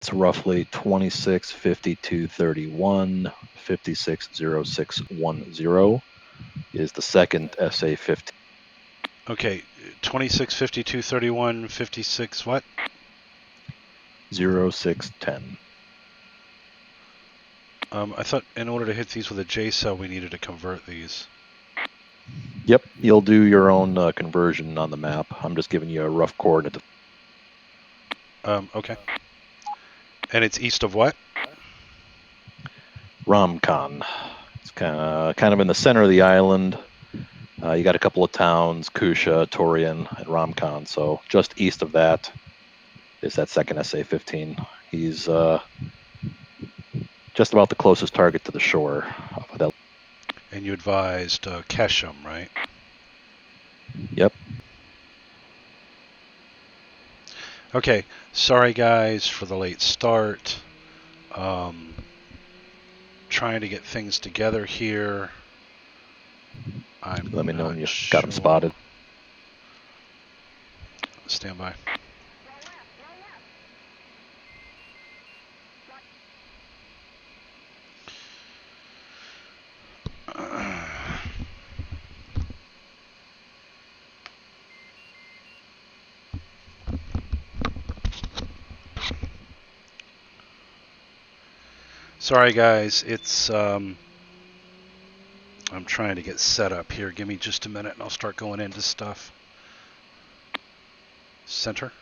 It's roughly 26, 52, 31, 56, 06, 10 is the second SA-15. Okay, 26, 52, 31, 56, what? 0610. I thought in order to hit these with a J cell, we needed to convert these. Yep, you'll do your own conversion on the map. I'm just giving you a rough coordinate. Okay. And it's east of what? Ramkan. It's kind of in the center of the island. You got a couple of towns, Kusha, Torian, and Ramkan. So just east of that is that second SA-15. He's just about the closest target to the shore of that. And you advised Keshem, right? Yep. Okay, sorry guys for the late start. Trying to get things together here. I'm Let me know not when you got him sure. spotted. Stand by. Sorry guys, it's I'm trying to get set up here. Give me just a minute and I'll start going into stuff. Center.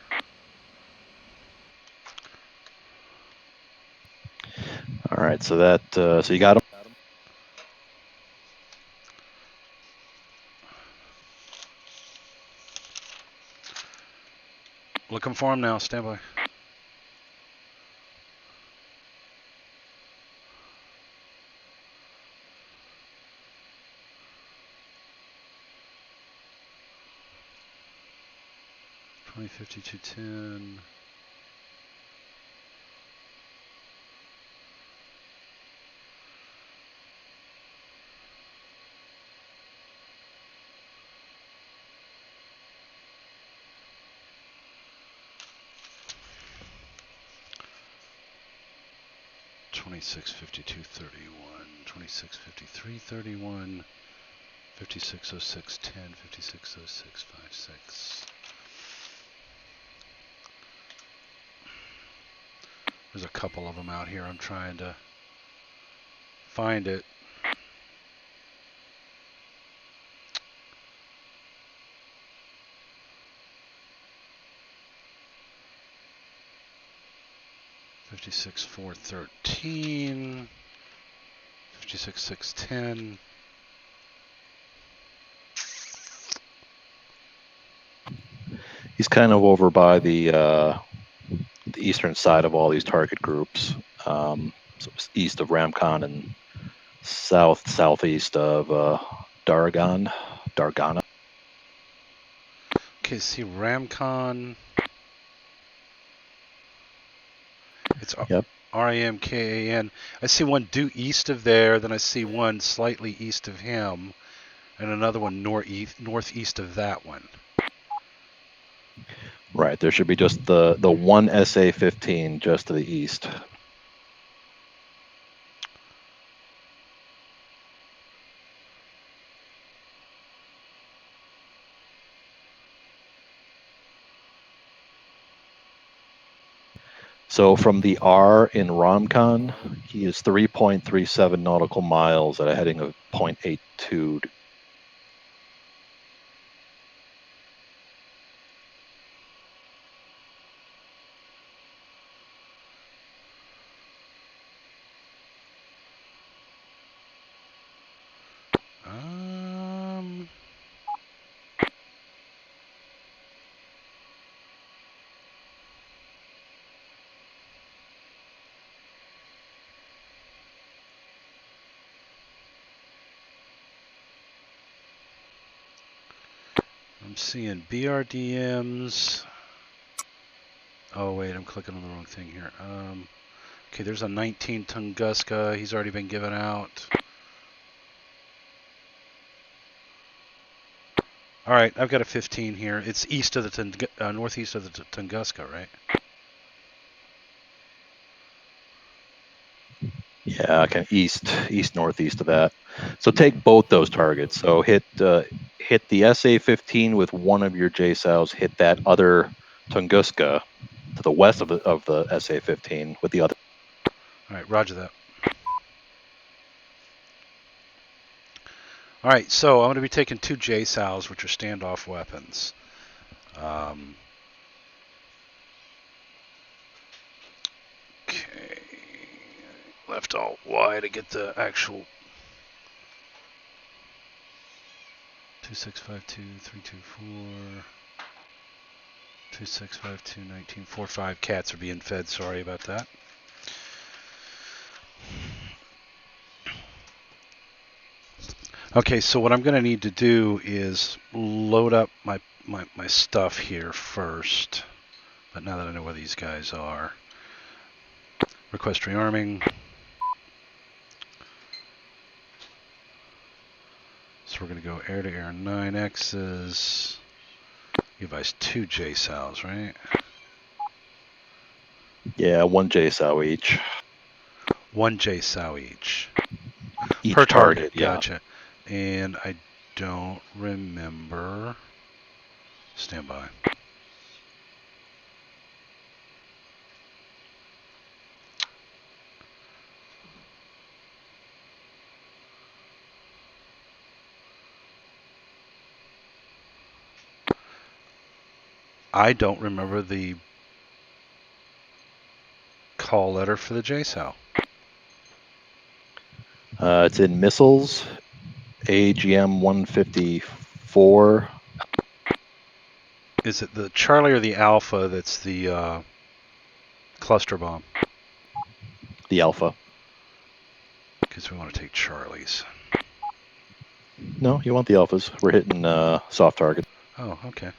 All right, so that so you got him. Looking for him now. Stand by. Twenty 5210. Twenty-six 52 31, 26 53 31, 56 06 10, 56 06 56. There's a couple of them out here. I'm trying to find it. Fifty-six 413, 56 610. He's kind of over by the eastern side of all these target groups, so east of Ramcon and southeast of Dargana. Okay, see Ramcon. It's Yep. RAMKAN. I see one due east of there, then I see one slightly east of him, and another one northeast of that one. Right. There should be just the one SA-15 just to the east. So from the R in Romcon, he is 3.37 nautical miles at a heading of 0.82. I'm seeing BRDMs. Oh wait, I'm clicking on the wrong thing here. Okay, there's a 19 Tunguska. He's already been given out. All right, I've got a 15 here. It's east of the northeast of the Tunguska, right? Yeah, kind of east northeast of that. So take both those targets. So hit the SA-15 with one of your JSOWs. Hit that other Tunguska to the west of the SA-15 with the other. All right, roger that. All right, so I'm going to be taking 2 JSOWs, which are standoff weapons. Okay, left alt Y to get the actual 2652-324, 2652-1945. Cats are being fed. Sorry about that. Okay, so what I'm going to need to do is load up my stuff here first. But now that I know where these guys are, request rearming. So we're going to go air-to-air 9Xs. Give us 2 JSOWs, right? Yeah, one JSOW each. 1 JSOW each. Each Per target. yeah. Gotcha. And I don't remember. Stand by. I don't remember the call letter for the JSOW. It's in missiles, AGM 154. Is it the Charlie or the Alpha that's the cluster bomb? The Alpha. Because we want to take Charlies. No, you want the Alphas. We're hitting soft targets. Oh, okay.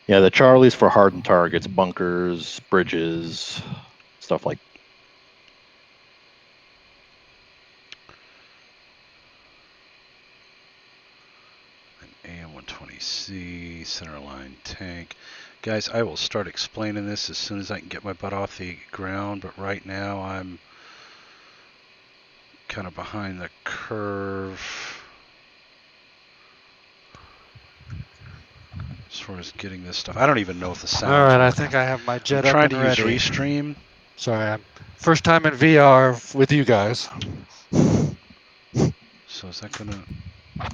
Yeah, the Charlies for hardened targets, bunkers, bridges, stuff like An AM-120C, centerline tank. Guys, I will start explaining this as soon as I can get my butt off the ground, but right now I'm kind of behind the curve as far as getting this stuff. I don't even know if the sound. All right, I think I have my jet I'm trying up to and use ready. Restream. Sorry, I'm first time in VR with you guys. So is that gonna? Yeah,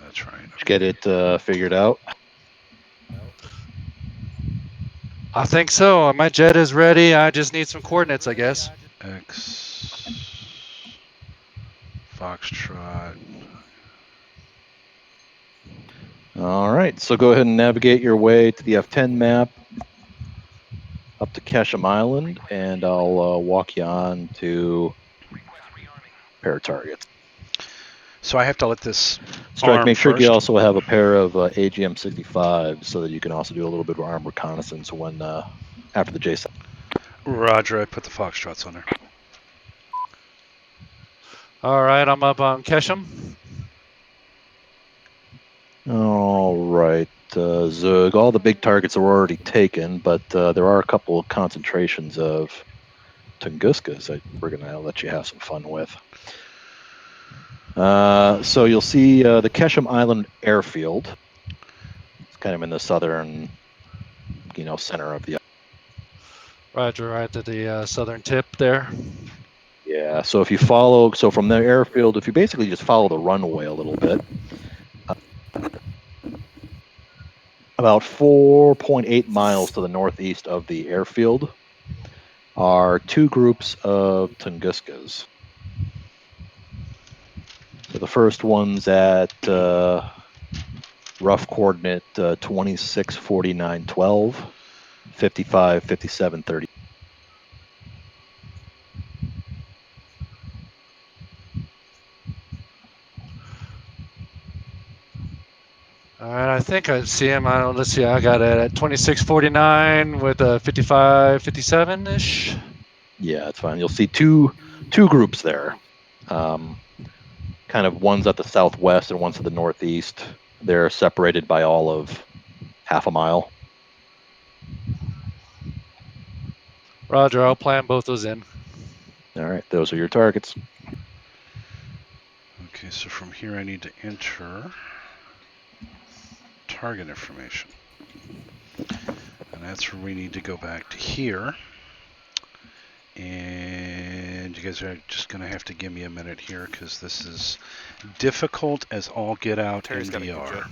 that's right. get it figured out. I think so. My jet is ready. I just need some coordinates, I guess. X Foxtrot. All right, so go ahead and navigate your way to the F10 map up to Ketchum Island, and I'll walk you on to pair targets. So I have to let this Strike, arm make sure first. you also have a pair of AGM 65 so that you can also do a little bit of arm reconnaissance when after the JSON. Roger, I put the Foxtrots on there. All right, I'm up on Ketchum. All right, Zug. All the big targets are already taken, but there are a couple of concentrations of Tunguskas that we're going to let you have some fun with. So you'll see the Ketchum Island airfield. It's kind of in the southern, center of the. Roger, right at the southern tip there. Yeah. So if you from the airfield, if you basically just follow the runway a little bit, about 4.8 miles to the northeast of the airfield are 2 groups of Tunguskas. So the first one's at rough coordinate 264912, 55, 57, 30. All right, I think I see him. Let's see, I got it at 2649 with a 55, 57-ish. Yeah, it's fine. You'll see two groups there. Kind of one's at the southwest and one's to the northeast. They're separated by all of half a mile. Roger, I'll plan both those in. All right, those are your targets. Okay, so from here I need to enter target information. And that's where we need to go back to here. And you guys are just going to have to give me a minute here because this is difficult as all get out Terry's in got a good VR. jet.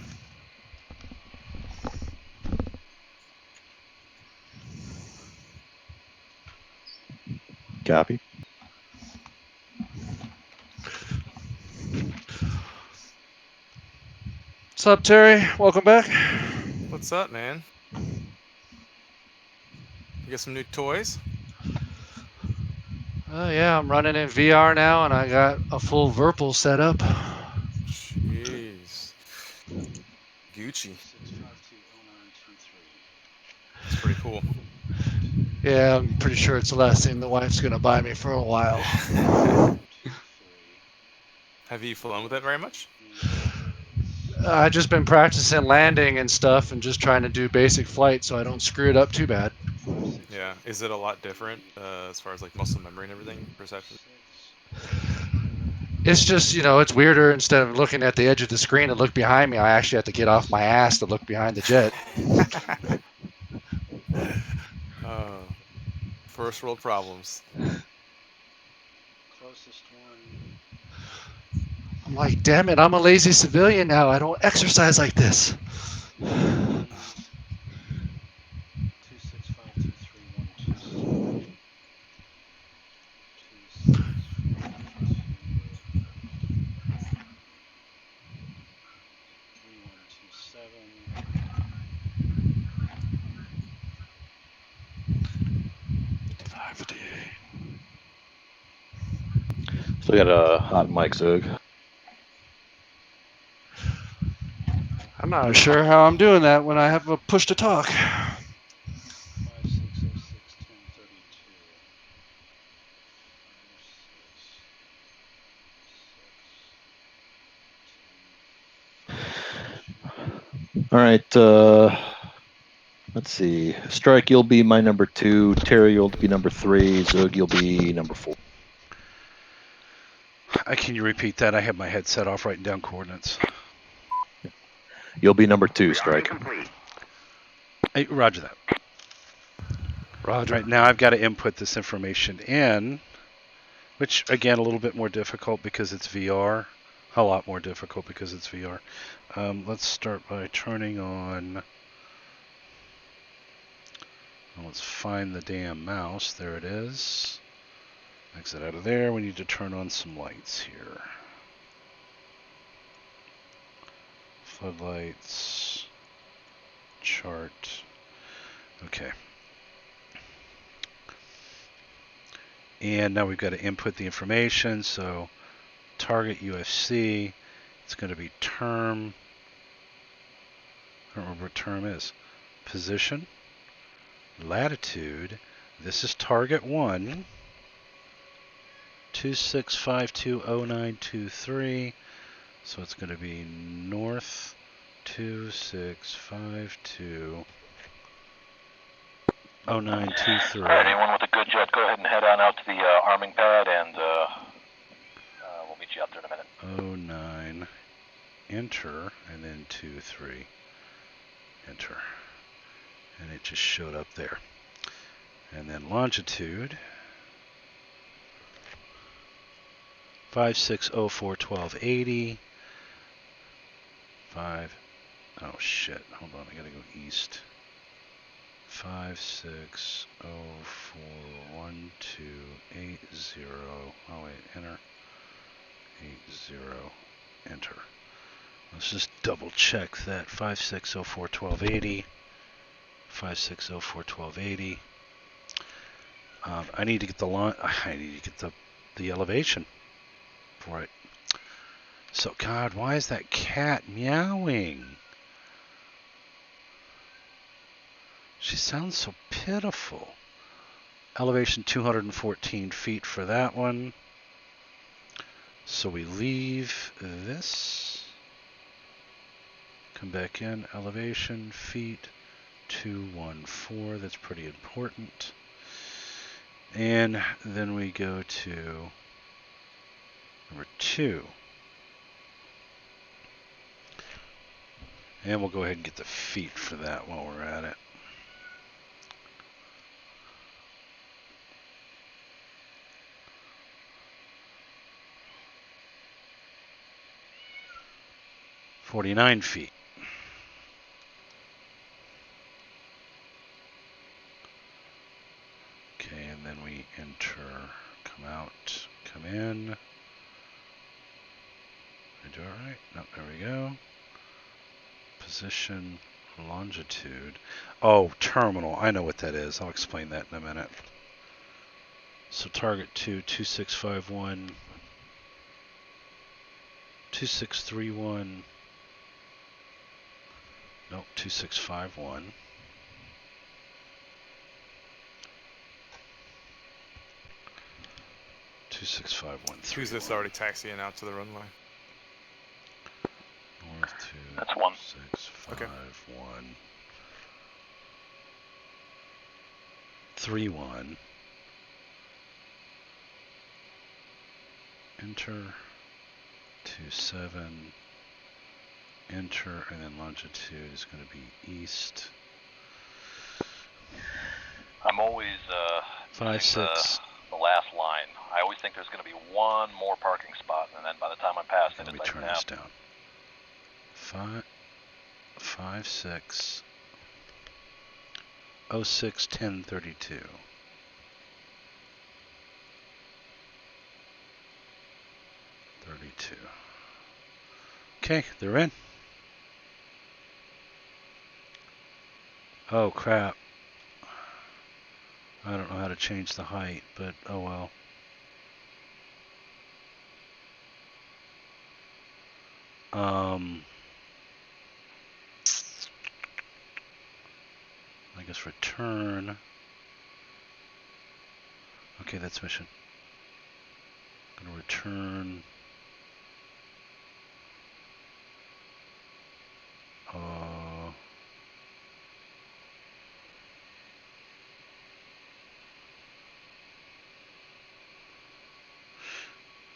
Copy. What's up, Terry? Welcome back. What's up, man? You got some new toys? Yeah, I'm running in VR now, and I got a full Virpil set up. Jeez. Gucci. That's pretty cool. Yeah, I'm pretty sure it's the last thing the wife's gonna buy me for a while. Have you flown with it very much? I've just been practicing landing and stuff, and just trying to do basic flight so I don't screw it up too bad. Yeah. Is it a lot different as far as like muscle memory and everything? Perception? It's just, it's weirder. Instead of looking at the edge of the screen and look behind me, I actually have to get off my ass to look behind the jet. First world problems. Closest one. I'm like, damn it, I'm a lazy civilian now. I don't exercise like this. 2652312. 558. So we got a hot mic, Zug. I'm not sure how I'm doing that when I have a push to talk. 56061032. All right. Let's see. Strike, you'll be my number 2. Terry, you'll be number 3. Zug, you'll be number 4. Can you repeat that? I have my headset off writing down coordinates. You'll be number 2, Strike. Hey, roger that. Roger. Right now I've got to input this information in, which again a little bit more difficult because it's VR. A lot more difficult because it's VR. Let's start by turning on. Well, let's find the damn mouse. There it is. Exit out of there. We need to turn on some lights here. Floodlights. Chart. Okay. And now we've got to input the information. So target UFC. It's going to be term. I don't remember what term is. Position. Latitude. This is target 1. 26520923. So it's going to be north 26520923. All right, anyone with a good jet, go ahead and head on out to the arming pad, and we'll meet you out there in a minute. 09. Enter, and then 23. Enter. And it just showed up there. And then longitude. 56041280. 5. Oh shit. Hold on, I gotta go east. 56041280. Oh wait, enter. 80. Enter. Let's just double check that. 56041280. 56041280. I need to get the I need to get the elevation for it. So God, why is that cat meowing? She sounds so pitiful. Elevation 214 feet for that one. So we leave this. Come back in. Elevation feet 214. That's pretty important. And then we go to number 2. And we'll go ahead and get the feet for that while we're at it. $49 feet. Okay, and then we enter, come out, come in. Did I do it right? No, there we go. Position, longitude. Oh, terminal. I know what that is. I'll explain that in a minute. So target 2, 2651, 2631. Nope, 2651. 2651. Who's this already taxiing out to the runway? North to That's one. 651. 31. Enter. 27. Enter, and then longitude is going to be east. I'm always 5, using 6. the last line. I always think there's going to be one more parking spot, and then by the time I'm past it, Let me it's like, turn nah. this down. 5, 6. 06, 10, 32. 32. Okay, they're in. Oh crap. I don't know how to change the height, but oh well. I guess return. Okay, that's mission. Gonna return.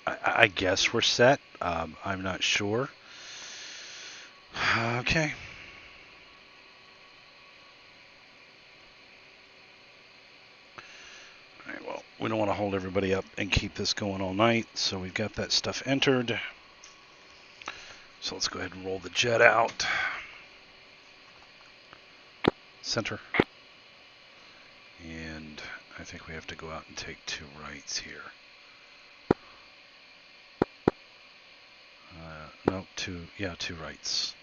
I guess we're set. I'm not sure. Okay. Alright, well, we don't want to hold everybody up and keep this going all night, so we've got that stuff entered. So let's go ahead and roll the jet out. Center. And I think we have to go out and take 2 rights here. No, 2 rights.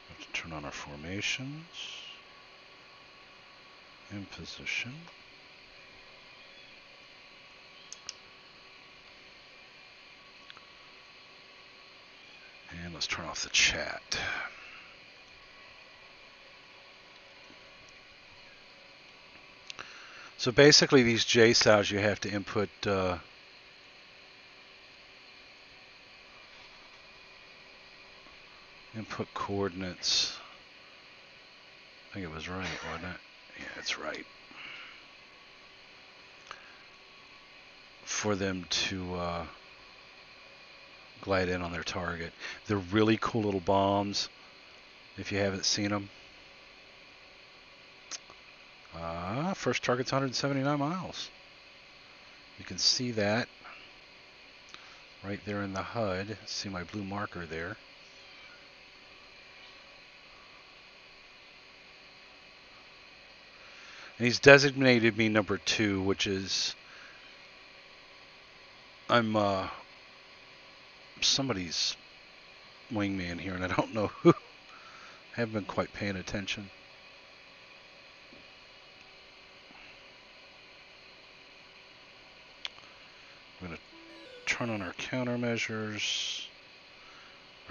We have to turn on our formations. In position. And let's turn off the chat. So basically these JSOWs you have to input coordinates. I think it was right, wasn't it? Yeah, it's right. For them to glide in on their target. They're really cool little bombs if you haven't seen them. First target's 179 miles. You can see that right there in the HUD. See my blue marker there. And he's designated me number 2, which is I'm somebody's wingman here, and I don't know who. I haven't been quite paying attention. I'm going to turn on our countermeasures.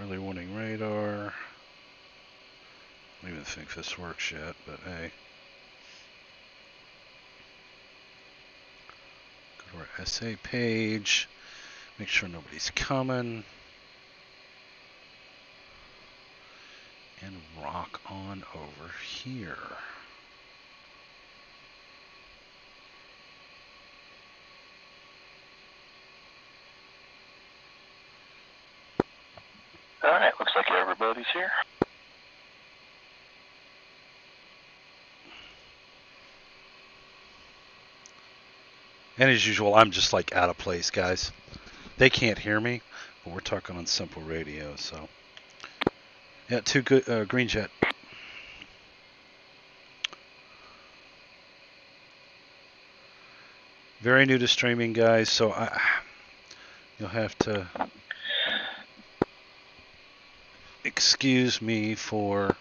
Early warning radar. I don't even think this works yet, but hey. Go to our SA page. Make sure nobody's coming. and rock on over here. All right, looks like everybody's here. And as usual, I'm just like out of place, guys. They can't hear me, but we're talking on simple radio, so. Yeah, 2 good green jet. Very new to streaming, guys, so you'll have to excuse me for.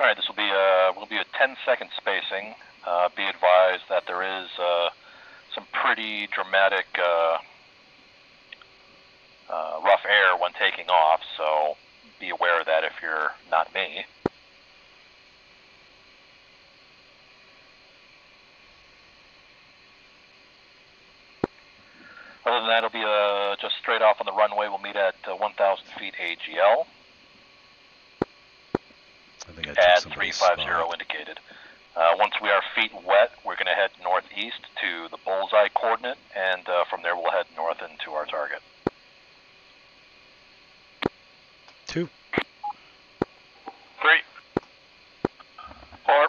All right, this will be a 10-second spacing. Be advised that there is some pretty dramatic rough air when taking off, so be aware of that if you're not me. Other than that, it'll be just straight off on the runway. We'll meet at 1,000 feet AGL. I think I took At somebody's 350 spot. indicated. Once we are feet wet, we're going to head northeast to the bullseye coordinate, and from there we'll head north into our target. 2. 3, 4,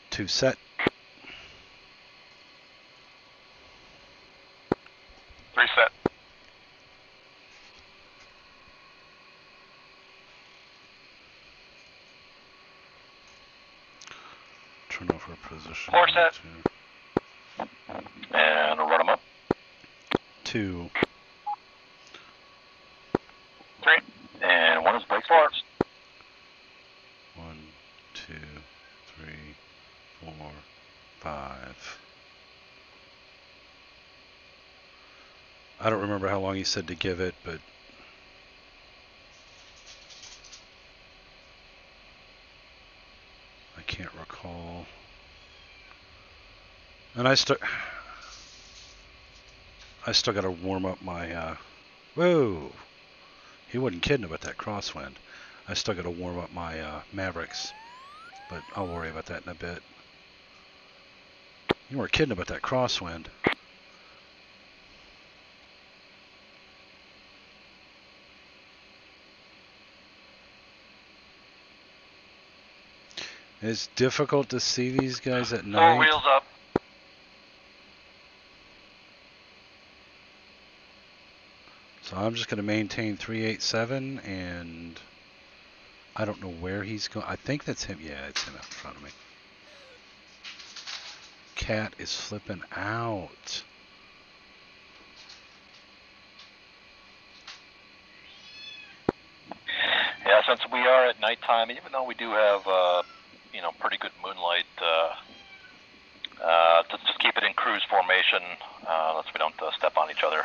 2 set. 3 set. Turn over position. 4 set. And run them up. 2. 3. And 1 is brake force. 1, 2, 3, 4, 5. I don't remember how long he said to give it, but I can't recall. And I still got to warm up my. Whoa! He wasn't kidding about that crosswind. I still got to warm up my Mavericks, but I'll worry about that in a bit. You weren't kidding about that crosswind. It's difficult to see these guys at night. 4 wheels up. So I'm just going to maintain 387, and I don't know where he's going. I think that's him. Yeah, it's him out in front of me. Cat is flipping out. Yeah, since we are at nighttime, even though we do have, pretty good moonlight, just keep it in cruise formation, so we don't step on each other.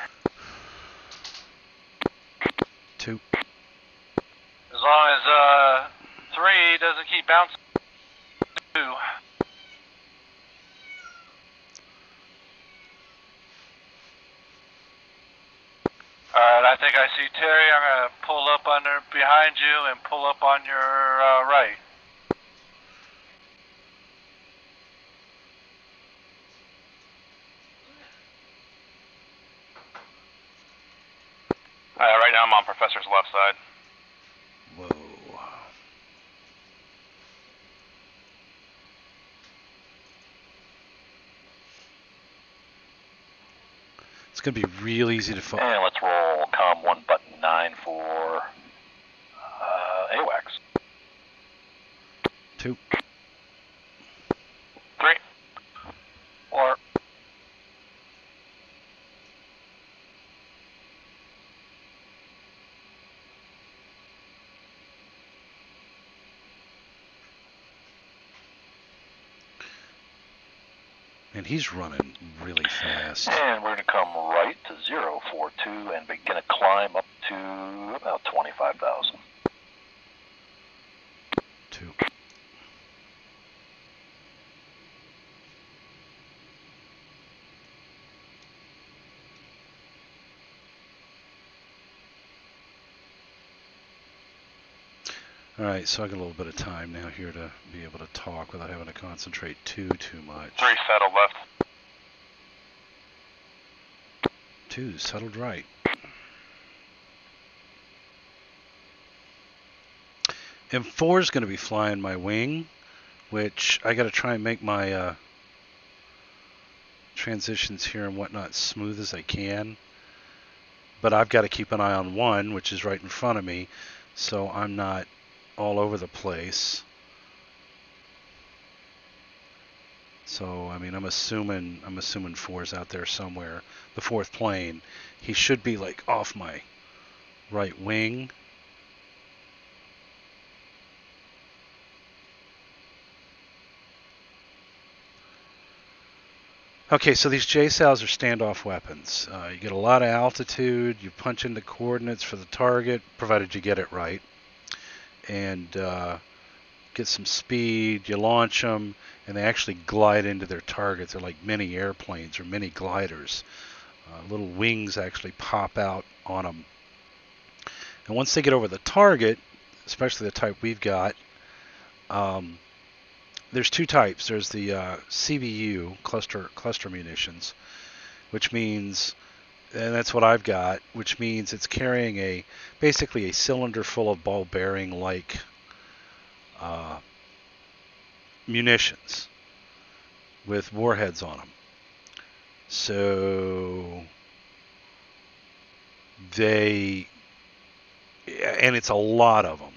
2. As long as 3 doesn't keep bouncing. 2. Alright, I think I see Terry. I'm going to pull up under behind you and pull up on your right. Right now I'm on Professor's left side. Whoa. It's going to be real easy to follow. And let's roll COM 1 button 9 for AWACS. 2. 3, 4. And he's running really fast. And we're going to come right to 042 and begin a climb up to about 25,000. 2. All right, so I got a little bit of time now here to be able to talk without having to concentrate too much. 3 settled left. 2 settled right. And 4 is going to be flying my wing, which I got to try and make my transitions here and whatnot smooth as I can. But I've got to keep an eye on 1, which is right in front of me, so I'm not all over the place. So I mean, I'm assuming 4's out there somewhere. The 4th plane. He should be like off my right wing. Okay, so these JSOWs are standoff weapons. You get a lot of altitude. You punch in the coordinates for the target, provided you get it right, and get some speed. You launch them, and they actually glide into their targets. They're like mini airplanes or mini gliders. Little wings actually pop out on them. And once they get over the target, especially the type we've got, there's 2 types. There's the CBU, cluster munitions, which means, and that's what I've got, which means it's carrying basically a cylinder full of ball bearing like munitions with warheads on them. So and it's a lot of them.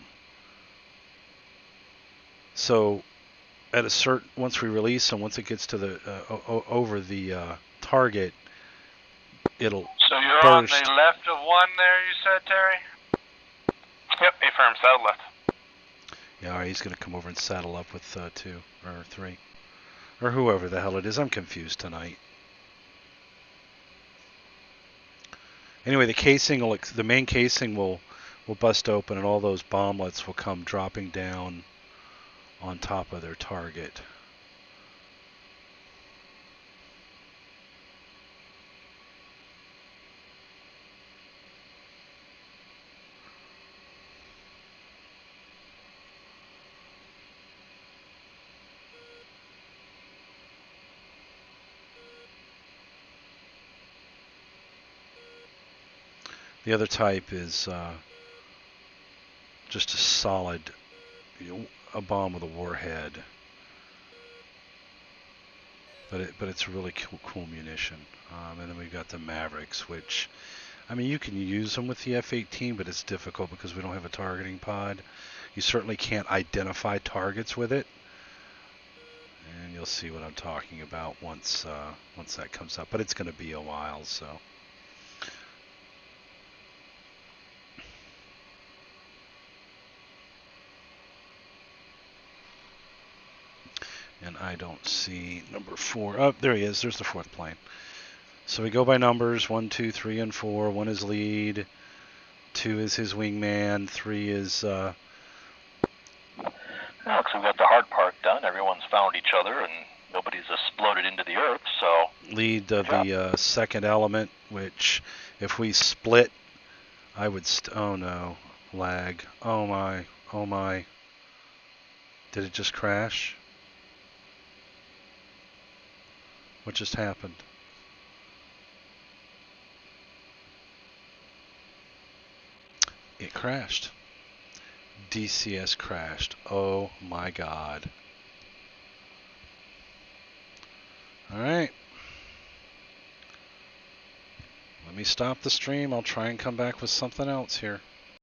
So at a certain, once we release them, once it gets to the over the target, it'll So you're burst. on the left of 1 there, you said, Terry? Yep, affirm, settled left. Yeah, all right, he's going to come over and saddle up with 2 or 3. Or whoever the hell it is. I'm confused tonight. Anyway, the main casing will bust open, and all those bomblets will come dropping down on top of their target. The other type is just a solid, a bomb with a warhead. But it's a really cool munition. And then we've got the Mavericks, which, I mean, you can use them with the F-18, but it's difficult because we don't have a targeting pod. You certainly can't identify targets with it. And you'll see what I'm talking about once that comes up. But it's going to be a while, so. And I don't see number 4. Oh, there he is. There's the 4th plane. So we go by numbers. 1, 2, 3, and 4. 1 is lead. 2 is his wingman. 3 is... Well, looks like we got the hard part done. Everyone's found each other, and nobody's exploded into the earth, so... lead of the second element, which if we split, I would... oh, no. Lag. Oh, my. Oh, my. Did it just crash? What just happened? It crashed. DCS crashed. Oh my god. Alright. Let me stop the stream. I'll try and come back with something else here.